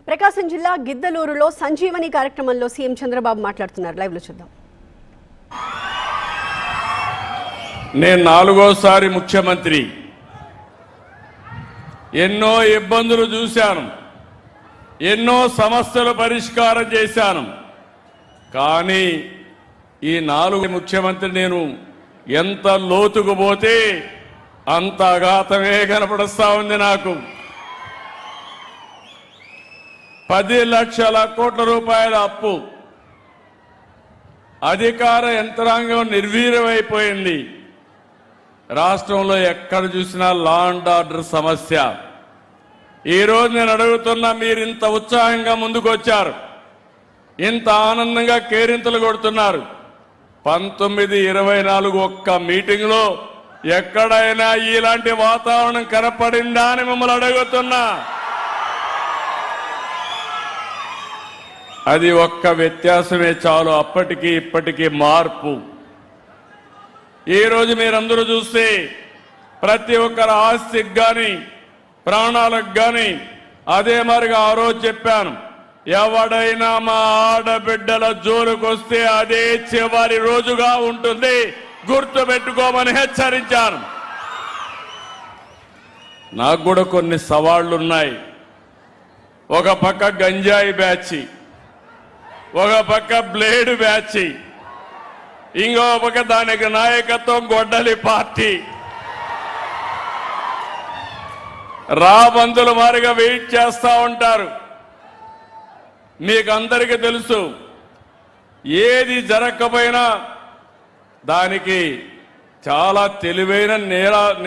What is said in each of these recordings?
ప్రకాశం జిల్లా గిద్దలూరులో సంజీవని కార్యక్రమంలో సీఎం చంద్రబాబు మాట్లాడుతున్నారు. లైవ్ లో చూద్దాం. నేను 4వ ముఖ్యమంత్రి. ఎన్నో ఇబ్బందులు చూశాను, ఎన్నో సమస్యలు పరిష్కారం చేశాను. కానీ ఈ 4 ముఖ్యమంత్రి నేను ఎంత లోతుకు పోతే అంత అఘాతమే కనపడుస్తా ఉంది. నాకు 10 లక్షల కోట్ల రూపాయల అప్పు, అధికార యంత్రాంగం నిర్వీర్యమైపోయింది. రాష్ట్రంలో ఎక్కడ చూసినా లా అండ్ ఆర్డర్ సమస్య. ఈరోజు నేను అడుగుతున్నా, మీరు ఇంత ఉత్సాహంగా ముందుకు వచ్చారు, ఇంత ఆనందంగా కేరింతలు కొడుతున్నారు. 1924 ఒక్క మీటింగ్ లో ఎక్కడైనా ఇలాంటి వాతావరణం కనపడిందా అని మిమ్మల్ని అడుగుతున్నా. అది ఒక్క వ్యత్యాసమే చాలు, అప్పటికి ఇప్పటికీ మార్పు. ఈ రోజు మీరందరూ చూస్తే ప్రతి ఒక్కరి ఆస్తికి గాని ప్రాణాలకు గాని, అదే మరిగా ఆ రోజు చెప్పాను, ఎవడైనా మా ఆడబిడ్డల జోలుకు వస్తే అదే చివరి రోజుగా ఉంటుంది, గుర్తు పెట్టుకోమని హెచ్చరించాను. నాకు కూడా కొన్ని సవాళ్లున్నాయి. ఒక పక్క గంజాయి బ్యాచ్, ఒక పక్క బ్లేడ్ బ్యాచ్, ఇంకో పక్క దానికి నాయకత్వం గొడ్డలి పార్టీ. రాబందుల మారిగా వెయిట్ చేస్తా ఉంటారు. మీకు అందరికీ తెలుసు, ఏది జరగకపోయినా దానికి చాలా తెలివైన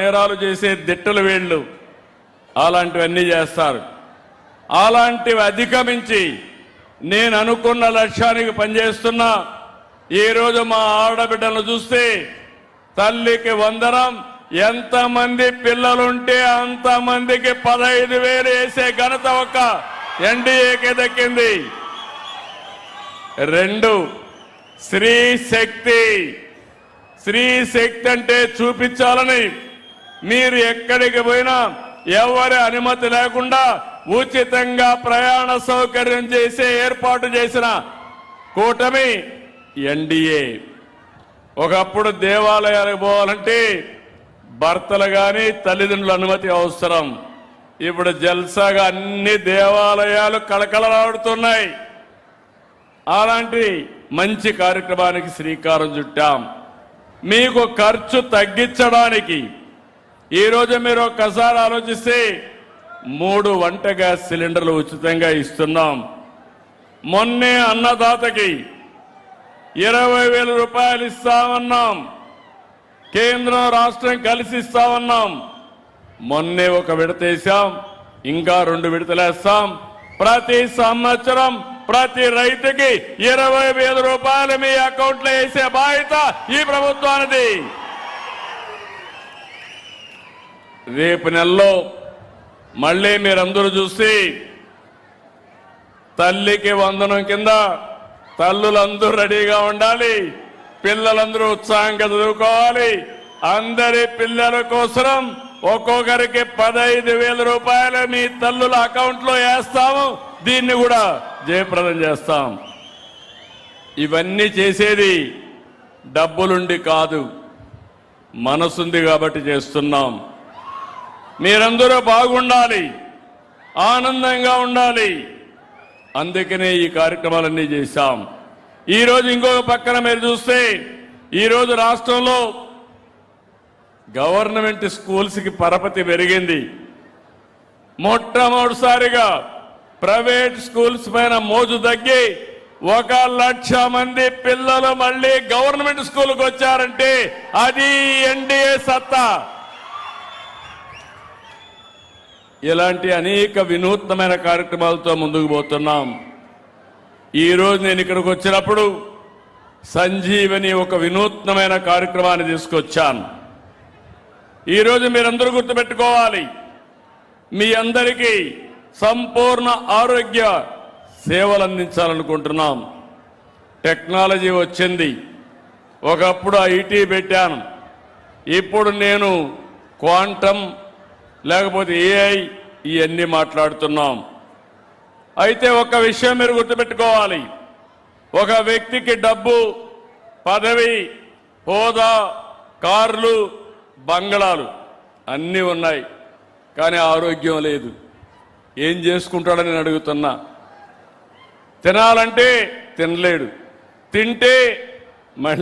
నేరాలు చేసే దిట్టలు వీళ్ళు. అలాంటివన్నీ చేస్తారు. అలాంటివి అధిగమించి నేను అనుకున్న లక్ష్యానికి పనిచేస్తున్నా. ఈరోజు మా ఆడబిడ్డలను చూస్తే తల్లికి వందనం, ఎంతమంది పిల్లలుంటే అంతమందికి 15,000 వేసే ఘనత ఒక ఎన్డీఏకి దక్కింది. 2 స్త్రీ శక్తి. స్త్రీ శక్తి అంటే చూపించాలని మీరు ఎక్కడికి పోయినా ఎవరి అనుమతి లేకుండా ఉచితంగా ప్రయాణ సౌకర్యం చేసే ఏర్పాటు చేసిన కూటమి ఎన్డీఏ. ఒకప్పుడు దేవాలయాలకు పోవాలంటే భర్తలు గాని తల్లిదండ్రుల అనుమతి అవసరం. ఇప్పుడు జల్సాగా అన్ని దేవాలయాలు కళకళలాడుతున్నాయి. అలాంటి మంచి కార్యక్రమానికి శ్రీకారం చుట్టాం. మీకు ఖర్చు తగ్గించడానికి ఈరోజు మీరు ఒక్కసారి ఆలోచిస్తే 3 వంట గ్యాస్ సిలిండర్లు ఉచితంగా ఇస్తున్నాం. మొన్నే అన్నదాతకి 20,000 రూపాయలు ఇస్తామన్నాం. కేంద్రం రాష్ట్రం కలిసి ఇస్తామన్నాం. మొన్నే ఒక విడత వేశాం, ఇంకా 2 విడతలేస్తాం. ప్రతి సంవత్సరం ప్రతి రైతుకి 20,000 రూపాయలు మీ అకౌంట్లో వేసే బాధ్యత ఈ ప్రభుత్వానిది. రేపు నెలలో మళ్ళీ మీరందరూ చూసి తల్లికి వందనం కింద తల్లులందరూ రెడీగా ఉండాలి. పిల్లలందరూ ఉత్సాహంగా చదువుకోవాలి. అందరి పిల్లల కోసం ఒక్కొక్కరికి 15,000 రూపాయలు మీ తల్లుల అకౌంట్లో వేస్తాము. దీన్ని కూడా జయప్రదం చేస్తాం. ఇవన్నీ చేసేది డబ్బులుండి కాదు, మనసుంది కాబట్టి చేస్తున్నాం. మీరందరూ బాగుండాలి, ఆనందంగా ఉండాలి. అందుకనే ఈ కార్యక్రమాలన్నీ చేశాం. ఈరోజు ఇంకొక పక్కన మీరు చూస్తే ఈరోజు రాష్ట్రంలో గవర్నమెంట్ స్కూల్స్కి పరపతి పెరిగింది. మొట్టమొదటిసారిగా ప్రైవేట్ స్కూల్స్ పైన మోజు తగ్గి 1,00,000 మంది పిల్లలు మళ్ళీ గవర్నమెంట్ స్కూల్కి వచ్చారంటే అది ఎన్డీఏ సత్తా. ఇలాంటి అనేక వినూత్నమైన కార్యక్రమాలతో ముందుకు పోతున్నాం. ఈరోజు నేను ఇక్కడికి వచ్చినప్పుడు సంజీవని ఒక వినూత్నమైన కార్యక్రమాన్ని తీసుకొచ్చాను. ఈరోజు మీరందరూ గుర్తుపెట్టుకోవాలి, మీ అందరికీ సంపూర్ణ ఆరోగ్య సేవలు అందించాలనుకుంటున్నాం. టెక్నాలజీ వచ్చింది. ఒకప్పుడు ఐటీ పెట్టాను, ఇప్పుడు నేను క్వాంటమ్ లేకపోతే ఏఐ ఇవన్నీ మాట్లాడుతున్నాం. అయితే ఒక విషయం మీరు గుర్తుపెట్టుకోవాలి, ఒక వ్యక్తికి డబ్బు, పదవి, హోదా, కార్లు, బంగళాలు అన్నీ ఉన్నాయి, కానీ ఆరోగ్యం లేదు. ఏం చేసుకుంటాడని నేను అడుగుతున్నా. తినాలంటే తినలేడు, తింటే మళ్ళీ